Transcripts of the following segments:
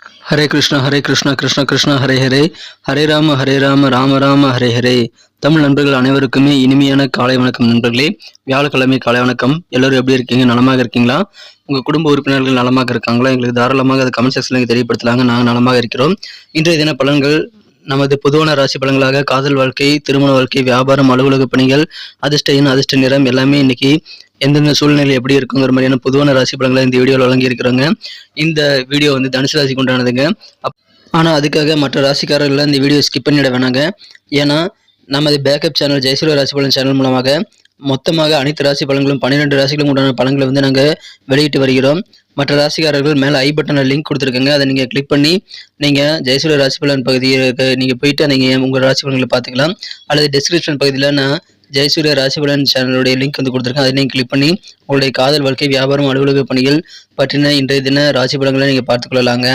ஹரே கிருஷ்ணா கிருஷ்ண கிருஷ்ணா ஹரே ஹரே, ஹரே ராம ராம ராம ஹரே ஹரே. தமிழ் நண்பர்கள் அனைவருக்குமே இனிமையான காலை வணக்கம் நண்பர்களே. வியாழக்கிழமை காலை வணக்கம். எல்லோரும் எப்படி இருக்கீங்க? நலமாக இருக்கீங்களா? உங்கள் குடும்ப உறுப்பினர்கள் நலமாக இருக்காங்களா? எங்களுக்கு தாராளமாக அது கமெண்ட் செக்ஷனில் தெரியப்படுத்தலாங்க. நாங்கள் நலமாக இருக்கிறோம். இன்றைய தின பலன்கள் நமது பொதுவான ராசி பலன்களாக காதல் வாழ்க்கை, திருமண வாழ்க்கை, வியாபாரம், அலுவலக பணிகள், அதிர்ஷ்ட எண், அதிர்ஷ்ட நிறம் எல்லாமே இன்னைக்கு எந்தெந்த சூழ்நிலை எப்படி இருக்குங்கிற மாதிரியான பொதுவான ராசி பலன்களை இந்த வீடியோவில் வழங்கி இருக்கிறோங்க. இந்த வீடியோ வந்து தனுசு ராசிக்கு உண்டானதுங்க. ஆனால் அதுக்காக மற்ற ராசிக்காரர்கள் இந்த வீடியோ ஸ்கிப் பண்ணிட வேணாங்க. ஏன்னா நமது பேக்கப் சேனல் ஜெயசூரிய ராசி பலன் சேனல் மூலமாக மொத்தமாக அனைத்து ராசி பலன்களும் 12 ராசிகளும் உண்டான பலன்களை வந்து நாங்கள் வெளியிட்டு வருகிறோம். மற்ற ராசிக்காரர்கள் மேலே ஐ பட்டனில் லிங்க் கொடுத்துருக்கங்க. அதை நீங்கள் கிளிக் பண்ணி நீங்கள் ஜெயசூரிய ராசி பலன் பகுதிக்கு நீங்கள் போயிட்டு நீங்கள் உங்கள் ராசி பலன்களை பார்த்துக்கலாம். அல்லது டிஸ்கிரிப்ஷன் பகுதியில் நான் ஜெயசூரிய ராசி பலன் சேனலுடைய லிங்க் வந்து கொடுத்துருக்கேன். அதை நீங்கள் கிளிக் பண்ணி உங்களுடைய காதல் வாழ்க்கை, வியாபாரம், அலுவலக பணிகள் பற்றின இன்றைய தின ராசி பலன்களை நீங்கள் பார்த்துக்கொள்ளலாங்க.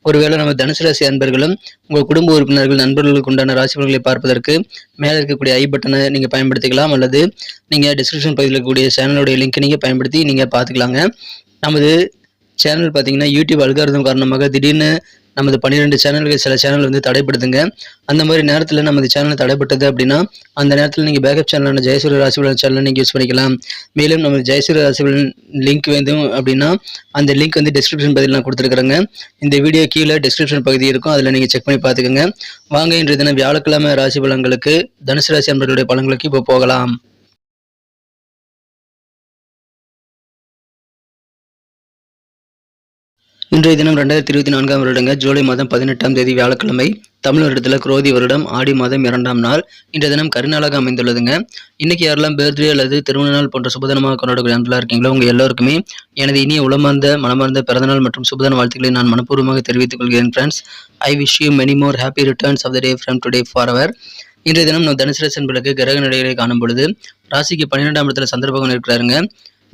ஒருவேளை நம்ம தனுசு ராசி அன்பர்களும் உங்கள் குடும்ப உறுப்பினர்கள், நண்பர்களுக்கு உண்டான ராசி பலன்களை பார்ப்பதற்கு மேலே இருக்கக்கூடிய ஐ பட்டனை நீங்கள் பயன்படுத்திக்கலாம். அல்லது நீங்கள் டிஸ்கிரிப்ஷன் பகுதியில் இருக்கக்கூடிய சேனலுடைய லிங்க்கை நீங்கள் பயன்படுத்தி நீங்கள் பார்த்துக்கலாங்க. நமது சேனல் பார்த்தீங்கன்னா யூடியூப் அல்காரிதம் காரணமாக திடீர்னு நமது 12 சேனல்கள் சில சேனல் வந்து தடைப்படுத்துங்க. அந்த மாதிரி நேரத்தில் நமது சேனல் தடைப்பட்டது அப்படின்னா அந்த நேரத்தில் நீங்கள் பேக்கப் சேனலான ஜெயசூரிய ராசி பலன் சேனலை நீங்கள் யூஸ் பண்ணிக்கலாம். மேலும் நமது ஜெயசூரிய ராசி பலன் லிங்க் வேண்டும் அப்படின்னா அந்த லிங்க் வந்து டிஸ்கிரிப்ஷன் பகுதியில் நான் கொடுத்துருக்குறேங்க. இந்த வீடியோ கீழே டிஸ்கிரிப்ஷன் பகுதி இருக்கும், அதில் நீங்கள் செக் பண்ணி பார்த்துக்கோங்க. வாங்க இன்றைய தினம் வியாழக்கிழமை ராசி பலன்களுக்கு, தனுசு ராசி அன்பர்களுடைய பலன்களுக்கு இப்போ போகலாம். இன்றைய தினம் 2024 வருடங்க ஜூலை மாதம் 18ஆம் தேதி வியாழக்கிழமை, தமிழ் வருடத்தில் குரோதி வருடம் ஆடி மாதம் 2ஆம் நாள். இன்றைய தினம் கருநாளாக அமைந்துள்ளதுங்க. இன்னைக்கு யாரெல்லாம் பர்த்டே அல்லது திருமண நாள் போன்ற சுபதினமாக கொண்டாடக்கூடிய நண்பர்களாக இருக்கீங்களோ உங்கள் எல்லோருக்குமே எனது இனிய உளமார்ந்த மனமார்ந்த பிறந்தநாள் மற்றும் சுபதின வாழ்த்துக்களை நான் மனப்பூர்வமாக தெரிவித்துக் கொள்கிறேன். Friends, I wish you many more happy returns of the day from today forever. இன்றைய தினம் நம்ம தனுசு ராசி என்பதற்கு கிரக நிலைகளை காணும் பொழுது ராசிக்கு 12ஆம் இடத்துல சந்திர பகவான் இருக்கிறாருங்க.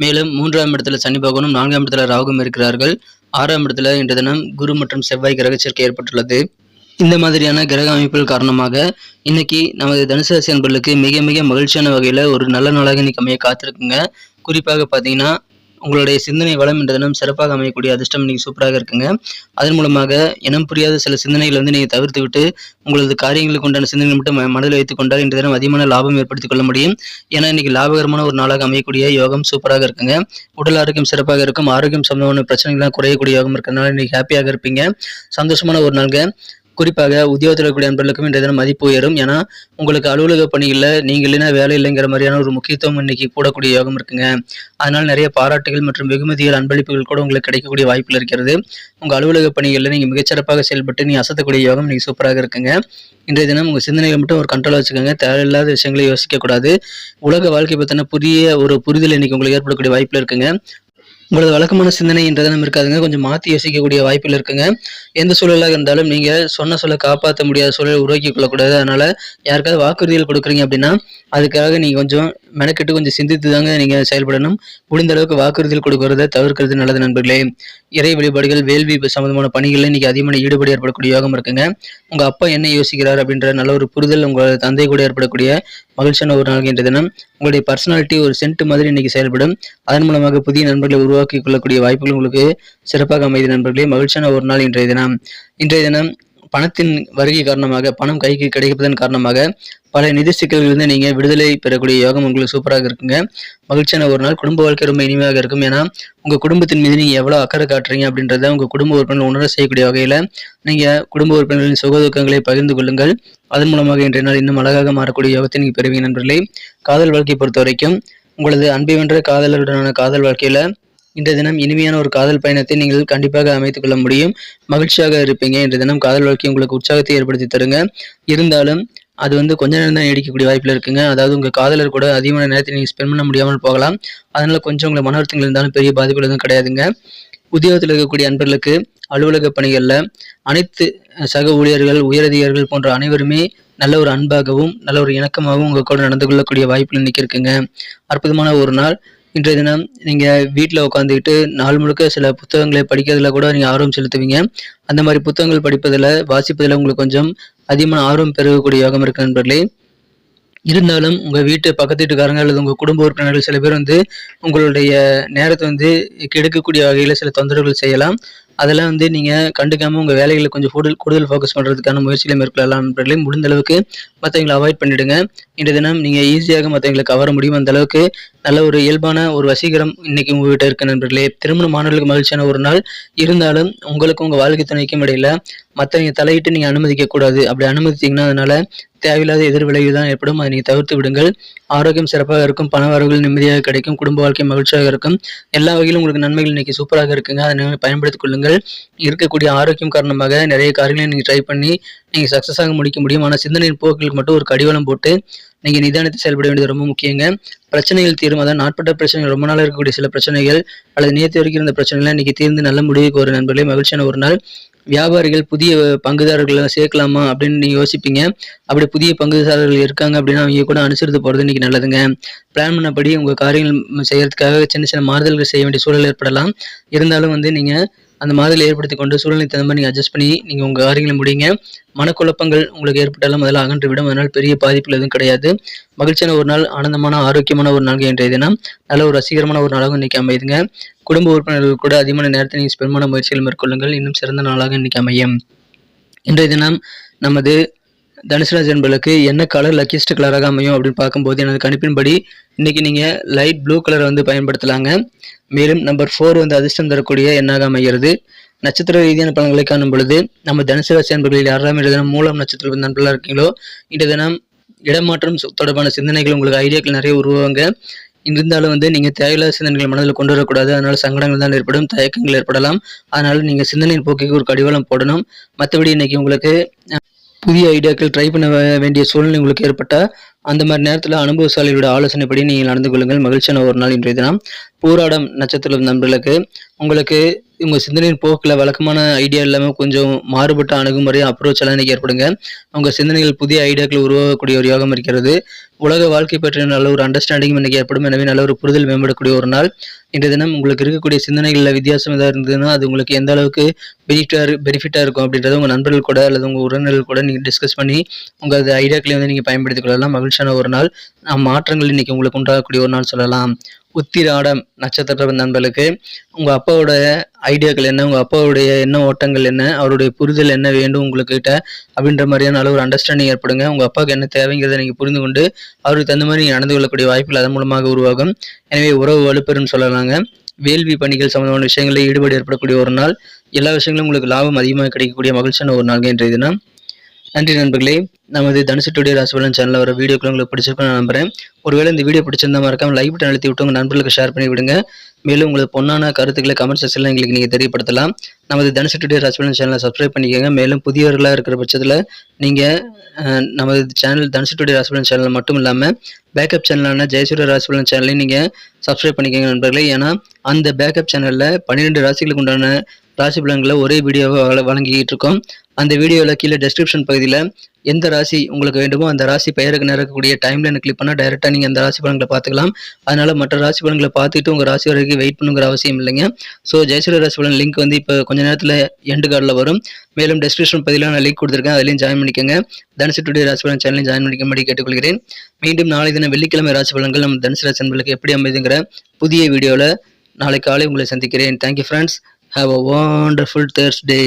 மேலும் 3ஆம் இடத்துல சனி பகவானும் 4ஆம் இடத்துல ராகுவும் இருக்கிறார்கள். 6ஆம் இடத்துல இன்றைய தினம் குரு மற்றும் செவ்வாய் கிரக சேர்க்கை ஏற்பட்டுள்ளது. இந்த மாதிரியான கிரக அமைப்புகள் காரணமாக இன்னைக்கு நமது தனுசு ராசி அன்பர்களுக்கு மிக மிக மகிழ்ச்சியான வகையில் ஒரு நல்ல நாளாக இன்னைக்கு அமைய காத்திருக்குங்க. குறிப்பாக பார்த்தீங்கன்னா உங்களுடைய சிந்தனை வளம் என்ற தினம் சிறப்பாக அமையக்கூடிய அதிர்ஷ்டம் இன்னைக்கு சூப்பராக இருக்குங்க. அதன் மூலமாக இனம் புரியாத சில சிந்தனைகளை வந்து நீங்கள் தவிர்த்து விட்டு உங்களது காரியங்களுக்கு உண்டான சிந்தனைகள் மட்டும் மனதில் வைத்துக் கொண்டால் இன்றைய தினம் அதிகமான லாபம் ஏற்படுத்திக் கொள்ள முடியும். ஏன்னா இன்னைக்கு லாபகரமான ஒரு நாளாக அமையக்கூடிய யோகம் சூப்பராக இருக்குங்க. உடல் ஆரோக்கியம் சிறப்பாக இருக்கும். ஆரோக்கியம் சம்பந்தமான பிரச்சனைகள்லாம் குறையக்கூடிய யோகம் இருக்கிறதுனால இன்னைக்கு ஹாப்பியாக இருப்பீங்க. சந்தோஷமான ஒரு நாளுங்க. குறிப்பாக உத்தியோகத்தில் இருக்கக்கூடிய நண்பர்களுக்கும் இன்றைய தினம் மதிப்பு உயரும். ஏன்னா உங்களுக்கு அலுவலக பணிகளில் நீங்கள் இல்லைன்னா வேலை இல்லைங்கிற மாதிரியான ஒரு முக்கியத்துவம் இன்னைக்கு கூடக்கூடிய யோகம் இருக்குங்க. அதனால் நிறைய பாராட்டுகள் மற்றும் வெகுமதிகள், அன்பளிப்புகள் கூட உங்களுக்கு கிடைக்கக்கூடிய வாய்ப்புகள் இருக்கிறது. உங்கள் அலுவலக பணிகளில் நீங்கள் மிகச்சிறப்பாக செயல்பட்டு நீ அசத்தக்கூடிய யோகம் இன்னைக்கு சூப்பராக இருக்குங்க. இன்றைய தினம் உங்கள் சிந்தனைகளை மட்டும் ஒரு கண்ட்ரோல் வச்சுக்கோங்க. தேவையில்லாத விஷயங்களை யோசிக்கக்கூடாது. உலக வாழ்க்கை பற்றின புதிய ஒரு புரிதல் இன்னைக்கு உங்களுக்கு ஏற்படக்கூடிய வாய்ப்பில் இருக்குங்க. உங்களது வழக்கமான சிந்தனை இன்றைய தினம் இருக்காதுங்க. கொஞ்சம் மாற்றி யோசிக்கக்கூடிய வாய்ப்புகள் இருக்குங்க. எந்த சூழலாக இருந்தாலும் நீங்கள் சொன்ன சொல்ல காப்பாற்ற முடியாத சூழலை உருவாக்கி கொள்ளக்கூடாது. அதனால் யாருக்காவது வாக்குறுதிகள் கொடுக்குறீங்க அப்படின்னா அதுக்காக நீங்கள் கொஞ்சம் மெனக்கெட்டு கொஞ்சம் சிந்தித்து தாங்க நீங்கள் செயல்படணும். முடிந்த அளவுக்கு வாக்குறுதிகள் கொடுக்கறத தவிர்க்கிறது நல்லது நண்பர்களே. இறை வழிபாடுகள், வேள்வி சம்பந்தமான பணிகளில் இன்னைக்கு அதிகமான ஈடுபாடு ஏற்படக்கூடிய யோகம் இருக்குங்க. உங்கள் அப்பா என்ன யோசிக்கிறார் அப்படின்ற நல்ல ஒரு புரிதல் உங்கள் தந்தை கூட ஏற்படக்கூடிய மகிழ்ச்சியான ஒரு நாள் இன்றைய தினம். உங்களுடைய பர்சனாலிட்டி ஒரு சென்ட் மாதிரி இன்னைக்கு செயல்படும். அதன் மூலமாக புதிய நண்பர்களை உருவாக்கி கொள்ளக்கூடிய வாய்ப்புகள் உங்களுக்கு சிறப்பாக அமைதி நண்பர்களே. மகிழ்ச்சியான ஒரு நாள் இன்றைய தினம். இன்றைய தினம் பணத்தின் வருகை காரணமாக, பணம் கைக்கு கிடைப்பதன் காரணமாக பல நிதி சிக்கல்களிலிருந்து நீங்கள் விடுதலை பெறக்கூடிய யோகம் உங்களுக்கு சூப்பராக இருக்குங்க. மகிழ்ச்சியான ஒரு நாள். குடும்ப வாழ்க்கை ரொம்ப இனிமையாக இருக்கும். ஏன்னா உங்கள் குடும்பத்தின் மீது நீங்கள் எவ்வளோ அக்கறை காட்டுறீங்க அப்படின்றத உங்கள் குடும்ப உறுப்பினர்கள் உணர செய்யக்கூடிய வகையில் நீங்கள் குடும்ப உறுப்பினர்களின் சுகதுக்கங்களை பகிர்ந்து கொள்ளுங்கள். அதன் மூலமாக இன்றைய நாள் இன்னும் அழகாக மாறக்கூடிய யோகத்தை நீங்கள் பெறுவீங்க நண்பர்களே. காதல் வாழ்க்கையை பொறுத்த வரைக்கும் உங்களது அன்பை வென்ற காதலருடனான காதல் வாழ்க்கையில் இன்றைய தினம் இனிமையான ஒரு காதல் பயணத்தை நீங்கள் கண்டிப்பாக அமைத்துக் கொள்ள முடியும். மகிழ்ச்சியாக இருப்பீங்க. இன்றைய தினம் காதல் வாழ்க்கை உங்களுக்கு உற்சாகத்தை ஏற்படுத்தி தருங்க. இருந்தாலும் அது வந்து கொஞ்ச நேரம் தான் நீடிக்கக்கூடிய வாய்ப்பில் இருக்குங்க. அதாவது உங்கள் காதலர் கூட அதிகமான நேரத்தை நீங்கள் ஸ்பெண்ட் பண்ண முடியாமல் போகலாம். அதனால கொஞ்சம் உங்களை மன அழுத்தங்கள் இருந்தாலும் பெரிய பாதிப்புகள் எதுவும் கிடையாதுங்க. உத்தியோகத்தில் இருக்கக்கூடிய அன்பர்களுக்கு அலுவலக பணிகளில் அனைத்து சக ஊழியர்கள், உயரதிகாரிகள் போன்ற அனைவருமே நல்ல ஒரு அன்பாகவும் நல்ல ஒரு இணக்கமாகவும் உங்கள் கூட நடந்து கொள்ளக்கூடிய வாய்ப்புகள் இன்னைக்கு இருக்குங்க. அற்புதமான ஒரு நாள். இன்றைய தினம் நீங்கள் வீட்டில் உட்காந்துக்கிட்டு நாள் முழுக்க சில புத்தகங்களை படிக்கிறதுல கூட நீங்கள் ஆர்வம் செலுத்துவீங்க. அந்த மாதிரி புத்தகங்கள் படிப்பதில், வாசிப்பதில் உங்களுக்கு கொஞ்சம் அதிகமான ஆர்வம் பெருகக்கூடிய யோகம் இருக்கு நண்பர்களே. இருந்தாலும் உங்கள் வீட்டு பக்கத்து வீட்டுக்காரங்க அல்லது உங்கள் குடும்ப உறுப்பினர்கள் சில பேர் வந்து உங்களுடைய நேரத்தை வந்து கெடுக்கக்கூடிய வகையில் சில தொந்தரவுகள் செய்யலாம். அதெல்லாம் வந்து நீங்கள் கண்டுக்காமல் உங்கள் வேலைகளை கொஞ்சம் கூடுதல் ஃபோக்கஸ் பண்ணுறதுக்கான முயற்சிகளை மேற்கொள்ளலாம் நண்பர்களே. முடிந்த அளவுக்கு மற்றவங்களை அவாய்ட் பண்ணிவிடுங்க. இன்றைய தினம் நீங்கள் ஈஸியாக மற்றவங்களை கவர முடியும். அந்த அளவுக்கு நல்ல ஒரு இயல்பான ஒரு வசீகரம் இன்னைக்கு உங்ககிட்ட இருக்க நண்பர்களே. திருமணமானவர்களுக்கு மகிழ்ச்சியான ஒரு நாள் இருந்தாலும் உங்களுக்கும் உங்கள் வாழ்க்கை துணைக்கும் இடையில மற்றவங்க தலையிட்டு நீங்கள் அனுமதிக்க கூடாது. அப்படி அனுமதித்தீங்கன்னா அதனால தேவையில்லாத எதிர்விளைவு தான் ஏற்படும். அதை நீங்கள் தவிர்த்து விடுங்கள். ஆரோக்கியம் சிறப்பாக இருக்கும், பண வரவுகள் நிம்மதியாக கிடைக்கும், குடும்ப வாழ்க்கை மகிழ்ச்சியாக இருக்கும். எல்லா வகையிலும் உங்களுக்கு நன்மைகள் இன்னைக்கு சூப்பராக இருக்குங்க. அதை நீங்கள் பயன்படுத்திக் கொள்ளுங்கள். இருக்கக்கூடிய ஆரோக்கியம் காரணமாக நிறைய காரியங்களை நீங்கள் ட்ரை பண்ணி நீங்கள் சக்ஸஸாக முடிக்க முடியும். ஆனால் சிந்தனையின் போக்குகளுக்கு மட்டும் ஒரு கடிவாளம் போட்டு நீங்கள் நிதானித்து செயல்பட வேண்டியது ரொம்ப முக்கியங்க. பிரச்சனைகள் தீரும், அதாவது நாட்பட்ட பிரச்சனைகள், ரொம்ப நாளாக இருக்கக்கூடிய சில பிரச்சனைகள் அல்லது நேற்று வரைக்கும் இருந்த பிரச்சனைகள் இன்னைக்கு தீர்ந்து நல்ல முடிவுக்கு ஒரு நண்பர்களே. மகிழ்ச்சியான ஒரு நாள். வியாபாரிகள் புதிய பங்குதாரர்களை சேர்க்கலாமா அப்படின்னு நீங்கள் யோசிப்பீங்க. அப்படி புதிய பங்குதாரர்கள் இருக்காங்க அப்படின்னா அவங்க கூட அனுசரித்து போகிறது இன்னைக்கு நல்லதுங்க. பிளான் பண்ணபடி உங்கள் காரியங்கள் செய்யறதுக்காக சின்ன சின்ன மாறுதல்கள் செய்ய வேண்டிய சூழல் ஏற்படலாம். இருந்தாலும் வந்து நீங்கள் அந்த மாதிரி ஏற்படுத்தி கொண்டு சூழ்நிலை தகுந்த மாதிரி நீங்கள் அட்ஜஸ்ட் பண்ணி நீங்கள் உங்கள் காரியங்களை முடிங்க. மனக்குழப்பங்கள் உங்களுக்கு ஏற்பட்டாலும் அதெல்லாம் அகன்றுவிடும். அதனால் பெரிய பாதிப்புகள் எதுவும் கிடையாது. மகிழ்ச்சியான ஒரு நாள், ஆனந்தமான ஆரோக்கியமான ஒரு நாள் இன்றைய தினம். நல்ல ஒரு ரசிகரமான ஒரு நாளாக இன்னைக்கு அமையுதுங்க. குடும்ப உறுப்பினர்கள் கூட அதிகமான நேரத்தை நீங்கள் ஸ்பெண்ட் பண்ண முயற்சிகள் மேற்கொள்ளுங்கள். இன்னும் சிறந்த நாளாக இன்னைக்கு அமையும். இன்றைய தினம் நமது தனுசு ராசி என்பர்களுக்கு என்ன கலர் லக்கியஸ்ட் கலராக அமையும் அப்படின்னு பார்க்கும்போது எனது கணிப்பின்படி இன்னைக்கு நீங்கள் லைட் ப்ளூ கலரை வந்து பயன்படுத்தலாங்க. மேலும் நம்பர் 4 வந்து அதிர்ஷ்டம் தரக்கூடிய எண்ணாக அமைகிறது. நட்சத்திர ரீதியான பலன்களை காணும் பொழுது நம்ம தனுசு ராசி என்பர்களில் யாரெல்லாம் இன்றைய தினம் மூலம் நட்சத்திர நண்பர்களாக இருக்கீங்களோ இன்றைய தினம் இடமாற்றம் தொடர்பான சிந்தனைகள் உங்களுக்கு ஐடியாக்கள் நிறைய உருவாங்க. இருந்தாலும் வந்து நீங்கள் தேவையில்லாத சிந்தனைகள் மனதில் கொண்டு வரக்கூடாது. அதனால சங்கடங்கள் தான் ஏற்படும், தயக்கங்கள் ஏற்படலாம். அதனால நீங்கள் சிந்தனையின் போக்கிக்கு ஒரு கடிவாளம் போடணும். மற்றபடி இன்னைக்கு உங்களுக்கு புதிய ஐடியாக்கள் ட்ரை பண்ண வேண்டிய சூழ்நிலை உங்களுக்கு ஏற்பட்டால் அந்த மாதிரி நேரத்தில் அனுபவசாலியோட ஆலோசனைப்படி நீங்கள் நடந்து கொள்ளுங்கள். மகிழ்ச்சியான ஒரு நாள் இன்றைய தினம். பூராடம் நட்சத்திர நண்பர்களுக்கு உங்களுக்கு உங்கள் சிந்தனையின் போக்கில் வழக்கமான ஐடியா இல்லாமல் கொஞ்சம் மாறுபட்ட அணுகுமுறை அப்ரோச் எல்லாம் இன்னைக்கு ஏற்படுங்க. உங்கள் சிந்தனைகள் புதிய ஐடியாக்கள் உருவாகக்கூடிய ஒரு யோகம் இருக்கிறது. உலக வாழ்க்கை பற்றிய நல்ல ஒரு அண்டர்ஸ்டாண்டிங் இன்னைக்கு ஏற்படும். எனவே நல்ல ஒரு புரிதல் மேம்படக்கூடிய ஒரு நாள் இன்றைய தினம். உங்களுக்கு இருக்கக்கூடிய சிந்தனைகளில் வித்தியாசம் ஏதாவது இருந்ததுன்னா அது உங்களுக்கு எந்த அளவுக்கு பெனிஃபிட்டாக இருக்கும் அப்படின்றத உங்கள் நண்பர்கள் கூட அல்லது உங்கள் உறவினர்கள் கூட நீங்கள் டிஸ்கஸ் பண்ணி உங்கள் ஐடியாக்களை வந்து நீங்கள் பயன்படுத்திக் கொள்ளலாம். மகிழ்ச்சியான ஒரு நாள். மாற்றங்கள் இன்னைக்கு உங்களுக்கு உண்டாகக்கூடிய ஒரு நாள் சொல்லலாம். உத்திராடம் நட்சத்திர நண்பர்களுக்கு உங்கள் அப்பாவோட ஐடியாக்கள் என்ன, உங்கள் அப்பாவுடைய என்ன ஓட்டங்கள் என்ன, அவருடைய புரிதல் என்ன வேண்டும் உங்கள்கிட்ட அப்படின்ற மாதிரியான அளவு ஒரு அண்டர்ஸ்டாண்டிங் ஏற்படுங்க. உங்கள் அப்பாவுக்கு என்ன தேவைங்கிறத நீங்கள் புரிந்து கொண்டு அவருக்கு தகுந்த மாதிரி நீங்கள் நடந்து கொள்ளக்கூடிய வாய்ப்புகள் அதன் மூலமாக உருவாகும். எனவே உறவு வலுப்பெறும்னு சொல்லலாங்க. வேள்வி பணிகள் சம்பந்தமான விஷயங்களில் ஈடுபாடு ஏற்படக்கூடிய ஒரு நாள். எல்லா விஷயங்களும் உங்களுக்கு லாபம் அதிகமாக கிடைக்கக்கூடிய மகிழ்ச்சியான ஒரு நாள் இன்றைய தினம். நன்றி நண்பர்களே. நமது தனுசு டுடே ராசி பலன் சேனலில் வர வீடியோக்கள் உங்களுக்கு பிடிச்சிருக்குன்னு நான் நம்புறேன். ஒருவேளை இந்த வீடியோ பிடிச்சிருந்தா மறக்காம லைக் பட்டன் அழுத்தி விட்டு உங்கள் நண்பர்களுக்கு ஷேர் பண்ணி விடுங்க. மேலும் உங்களுக்கு பொன்னான கருத்துக்களை கமெண்ட் செக்ஷனில் எங்களுக்கு நீங்கள் தெரியப்படுத்தலாம். நமது தனுசு டுடே ராசி பலன் சேனலை சப்ஸ்கிரைப் பண்ணிக்கோங்க. மேலும் புதியவர்களாக இருக்கிற பட்சத்தில் நீங்கள் நமது சேனல் தனுசு டுடே ராசி பலன் சேனல் மட்டும் இல்லாமல் பேக்கப் சேனலான ஜெயசூரிய ராசி பலன் சேனலையும் நீங்கள் சப்ஸ்கிரைப் பண்ணிக்கோங்க நண்பர்களே. ஏன்னா அந்த பேக்கப் சேனலில் 12 ராசிகளுக்கு உண்டான ராசி பலன்களை ஒரே வீடியோவை வழங்கிக்கிட்டு இருக்கோம். அந்த வீடியோவில் கீழே டெஸ்கிரிப்ஷன் பகுதியில் எந்த ராசி உங்களுக்கு வேண்டுமோ அந்த ராசி பெயருக்கு நடக்கக்கூடிய டைம்லைனை கிளிக் பண்ணால் டைரெக்டாக நீங்கள் அந்த ராசி பலன்களை பார்த்துக்கலாம். அதனால் மற்ற ராசி பலன்களை பார்த்துட்டு உங்கள் ராசி வரைக்கும் வெயிட் பண்ணுங்கிற அவசியம் இல்லைங்க. ஸோ ஜெயசூரிய ராசி பலன் லிங்க் வந்து இப்போ கொஞ்ச நேரத்தில் எண்டு கார்டில் வரும். மேலும் டெஸ்கிரிப்ஷன் பகுதியில் நான் லிங்க் கொடுத்துருக்கேன், அதுலேயும் ஜாயின் பண்ணிக்கோங்க. தனுசு டுடே ராசி பலன் சேனலையும் ஜாயின் பண்ணிக்கும்படி கேட்டுக்கொள்கிறேன். மீண்டும் நாளை தினம் வெள்ளிக்கிழமை ராசி பலன்கள் நம்ம தனுசு ராசி நண்பர்களுக்கு எப்படி அமைதுங்கிற புதிய வீடியோவில் நாளை காலை உங்களை சந்திக்கிறேன். Thank you friends. Have a wonderful Thursday.